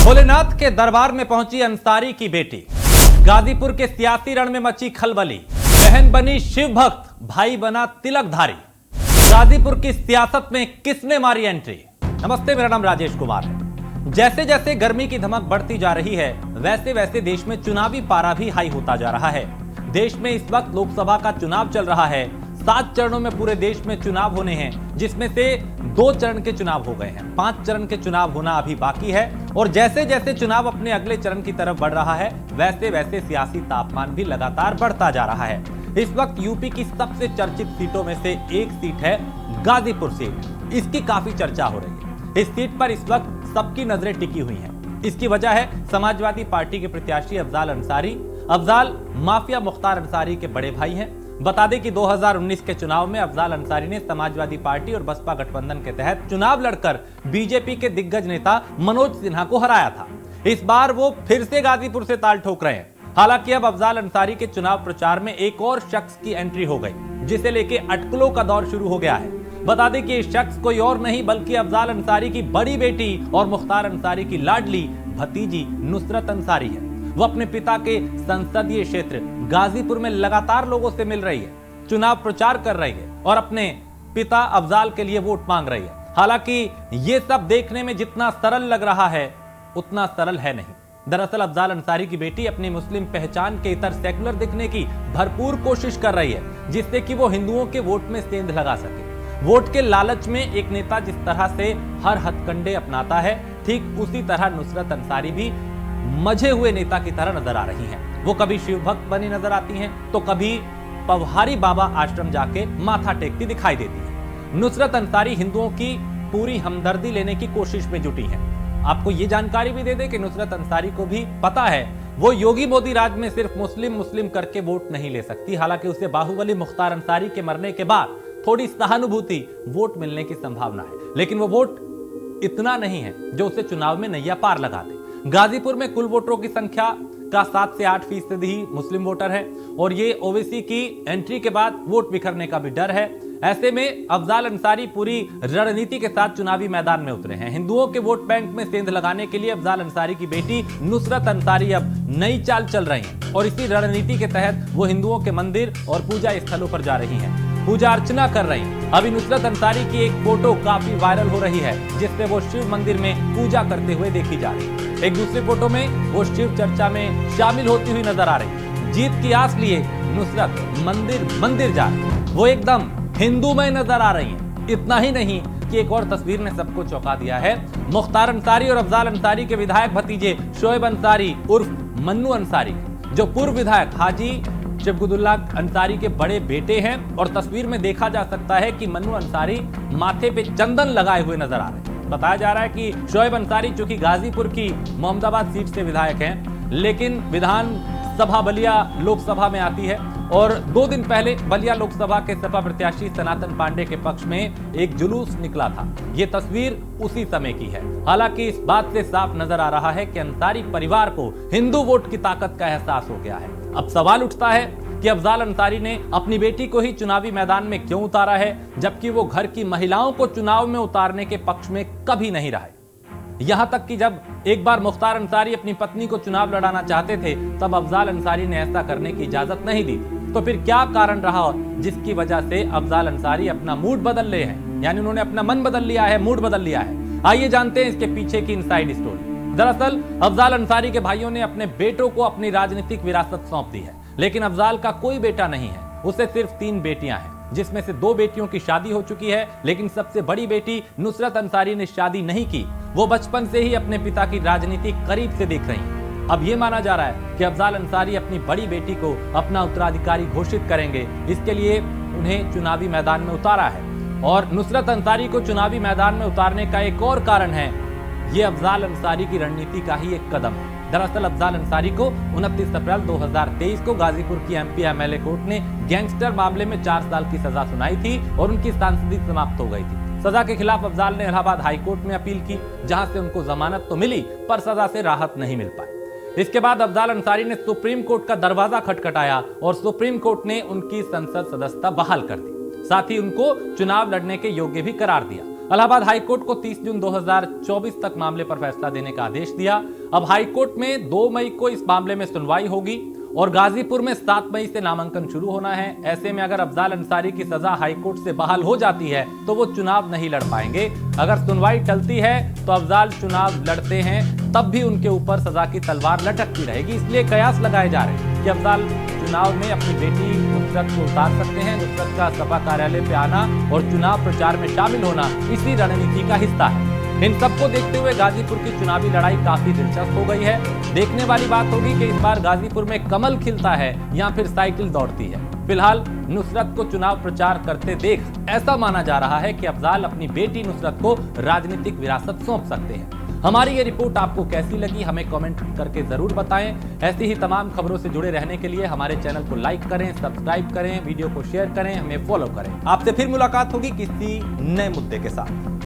भोलेनाथ के दरबार में पहुंची अंसारी की बेटी। गाजीपुर के सियासी रण में मची खलबली। बहन बनी शिव भक्त, भाई बना तिलकधारी। गाजीपुर की सियासत में किसने मारी एंट्री? नमस्ते, मेरा नाम राजेश कुमार है। जैसे जैसे गर्मी की धमक बढ़ती जा रही है, वैसे वैसे देश में चुनावी पारा भी हाई होता जा रहा है। देश में इस वक्त लोकसभा का चुनाव चल रहा है। 7 चरणों में पूरे देश में चुनाव होने हैं, जिसमें से 2 चरण के चुनाव हो गए हैं। 5 चरण के चुनाव होना अभी बाकी है। और जैसे जैसे चुनाव अपने अगले चरण की तरफ बढ़ रहा है, वैसे वैसे सियासी तापमान भी लगातार बढ़ता जा रहा है। इस वक्त यूपी की सबसे चर्चित सीटों में से एक सीट है गाजीपुर सीट। इसकी काफी चर्चा हो रही है। इस सीट पर इस वक्त सबकी नजरें टिकी हुई हैं। इसकी वजह है समाजवादी पार्टी के प्रत्याशी अफजाल अंसारी। अफजाल माफिया मुख्तार अंसारी के बड़े भाई हैं। बता दें कि 2019 के चुनाव में अफजाल अंसारी ने समाजवादी पार्टी और बसपा गठबंधन के तहत चुनाव लड़कर बीजेपी के दिग्गज नेता मनोज सिन्हा को हराया था। इस बार वो फिर से गाजीपुर से ताल ठोक रहे हैं। हालांकि अब अफजाल अंसारी के चुनाव प्रचार में एक और शख्स की एंट्री हो गई, जिसे लेके अटकलों का दौर शुरू हो गया है। बता दें कि ये शख्स कोई और नहीं बल्कि अफजाल अंसारी की बड़ी बेटी और मुख्तार अंसारी की लाडली भतीजी नुसरत अंसारी है। वो अपने पिता के संसदीय क्षेत्र गाजीपुर में लगातार लोगों से मिल रही है, चुनाव प्रचार कर रही है और अपने पिता अफजाल के लिए वोट मांग रही है। हालांकि ये सब देखने में जितना सरल लग रहा है, उतना सरल है नहीं। दरअसल अफजाल अंसारी की बेटी अपनी मुस्लिम पहचान के इतर सेकुलर दिखने की भरपूर कोशिश कर रही है, जिससे कि वो हिंदुओं के वोट में सेंध लगा सके। वोट के लालच में एक नेता जिस तरह से हर हथकंडे अपनाता है, ठीक उसी तरह नुसरत अंसारी भी मजे हुए नेता की तरह नजर आ रही हैं। वो कभी शिव भक्त बनी नजर आती हैं, तो कभी पवहारी बाबा आश्रम जाके माथा टेकती दिखाई देती है। नुसरत अंसारी हिंदुओं की पूरी हमदर्दी लेने की कोशिश में जुटी हैं। आपको ये जानकारी भी दे दे कि नुसरत अंसारी को भी पता है वो योगी मोदी राज में सिर्फ मुस्लिम करके वोट नहीं ले सकती। हालांकि उसे बाहुबली मुख्तार अंसारी के मरने के बाद थोड़ी सहानुभूति वोट मिलने की संभावना है, लेकिन वो वोट इतना नहीं है जो उसे चुनाव में नैया पार लगा दे। गाजीपुर में कुल वोटरों की संख्या का 7 से 8% ही मुस्लिम वोटर है और ये ओवैसी की एंट्री के बाद वोट बिखरने का भी डर है। ऐसे में अफजाल अंसारी पूरी रणनीति के साथ चुनावी मैदान में उतरे हैं। हिंदुओं के वोट बैंक में सेंध लगाने के लिए अफजाल अंसारी की बेटी नुसरत अंसारी अब नई चाल चल रही हैं और इसी रणनीति के तहत वो हिंदुओं के मंदिर और पूजा स्थलों पर जा रही हैं, पूजा अर्चना कर रही हैं। अभी नुसरत अंसारी की एक फोटो काफी वायरल हो रही है, जिसमें वो शिव मंदिर में पूजा करते हुए देखी जा रही है। एक दूसरी फोटो में वो शिव चर्चा में शामिल होती हुई नजर आ रही है। जीत की आस लिए नुसरत मंदिर जा रही है। वो एकदम हिंदूमय नजर आ रही है। इतना ही नहीं कि एक और तस्वीर ने सबको चौंका दिया है। मुख्तार अंसारी और अफजाल अंसारी के विधायक भतीजे शोएब अंसारी उर्फ मन्नू अंसारी, जो पूर्व विधायक हाजी शबगुदुल्ला अंसारी के बड़े बेटे हैं, और तस्वीर में देखा जा सकता है कि मन्नू अंसारी माथे पे चंदन लगाए हुए नजर आ रहे हैं। बताया जा रहा है कि शोएब अंसारी चूंकि गाजीपुर की मोहम्मदाबाद सीट से विधायक हैं, लेकिन विधानसभा बलिया लोकसभा में आती है और 2 दिन पहले बलिया लोकसभा के सपा प्रत्याशी सनातन पांडे के पक्ष में एक जुलूस निकला था। ये तस्वीर उसी समय की है। हालांकि इस बात से साफ नजर आ रहा है कि अंसारी परिवार को हिंदू वोट की ताकत का एहसास हो गया है। अब सवाल उठता है कि अफजाल अंसारी ने अपनी बेटी को ही चुनावी मैदान में क्यों उतारा है, जबकि वो घर की महिलाओं को चुनाव में उतारने के पक्ष में कभी नहीं रहा है। यहां तक कि जब एक बार मुख्तार अंसारी अपनी पत्नी को चुनाव लड़ाना चाहते थे, तब अफजाल अंसारी ने ऐसा करने की इजाजत नहीं दी। तो फिर क्या कारण रहा जिसकी वजह से अफजाल अंसारी अपना मूड बदल रहे हैं, यानी उन्होंने अपना मन बदल लिया है, मूड बदल लिया है। आइए जानते हैं इसके पीछे की इनसाइड स्टोरी। दरअसल अफजाल अंसारी के भाइयों ने अपने बेटों को अपनी राजनीतिक विरासत सौंप दी है, लेकिन अफजाल का कोई बेटा नहीं है। उसे सिर्फ 3 बेटियां हैं, जिसमें से 2 बेटियों की शादी हो चुकी है, लेकिन सबसे बड़ी बेटी नुसरत अंसारी ने शादी नहीं की। वो बचपन से ही अपने पिता की राजनीति करीब से देख रही हैं। अब ये माना जा रहा है कि अफजाल अंसारी अपनी बड़ी बेटी को अपना उत्तराधिकारी घोषित करेंगे। इसके लिए उन्हें चुनावी मैदान में उतारा है। और नुसरत अंसारी को चुनावी मैदान में उतारने का एक और कारण है, ये अफजाल अंसारी की रणनीति का ही एक कदम है। दरअसल अफजाल अंसारी को 29 अप्रैल 2023 को गाजीपुर की एमपी एमएलए कोर्ट ने गैंगस्टर मामले में 4 साल की सजा सुनाई थी और उनकी सांसदीय समाप्त हो गई थी। सजा के खिलाफ अफजाल ने इलाहाबाद हाई कोर्ट में अपील की, जहां से उनको जमानत तो मिली पर सजा से राहत नहीं मिल पाई। इसके बाद अफजाल अंसारी ने सुप्रीम कोर्ट का दरवाजा खटखटाया और सुप्रीम कोर्ट ने उनकी संसद सदस्यता बहाल कर दी। साथ ही उनको चुनाव लड़ने के योग्य भी करार दिया। इलाहाबाद हाईकोर्ट को 30 जून 2024 तक मामले पर फैसला देने का आदेश दिया। अब हाईकोर्ट में 2 मई को इस मामले में सुनवाई होगी और गाजीपुर में 7 मई से नामांकन शुरू होना है। ऐसे में अगर अफजाल अंसारी की सजा हाईकोर्ट से बहाल हो जाती है तो वो चुनाव नहीं लड़ पाएंगे। अगर सुनवाई टलती है तो अफजाल चुनाव लड़ते हैं तब भी उनके ऊपर सजा की तलवार लटकती रहेगी। इसलिए कयास लगाए जा रहे हैं कि अफजाल चुनाव में अपनी बेटी नुसरत को उतार सकते हैं। नुसरत का सपा कार्यालय पे आना और चुनाव प्रचार में शामिल होना इसी रणनीति का हिस्सा है। इन सबको देखते हुए गाजीपुर की चुनावी लड़ाई काफी दिलचस्प हो गई है। देखने वाली बात होगी कि इस बार गाजीपुर में कमल खिलता है या फिर साइकिल दौड़ती है। फिलहाल नुसरत को चुनाव प्रचार करते देख ऐसा माना जा रहा है कि अफजाल अपनी बेटी नुसरत को राजनीतिक विरासत सौंप सकते हैं। हमारी ये रिपोर्ट आपको कैसी लगी हमें कमेंट करके जरूर बताएं। ऐसी ही तमाम खबरों से जुड़े रहने के लिए हमारे चैनल को लाइक करें, सब्सक्राइब करें, वीडियो को शेयर करें, हमें फॉलो करें। आपसे फिर मुलाकात होगी किसी नए मुद्दे के साथ।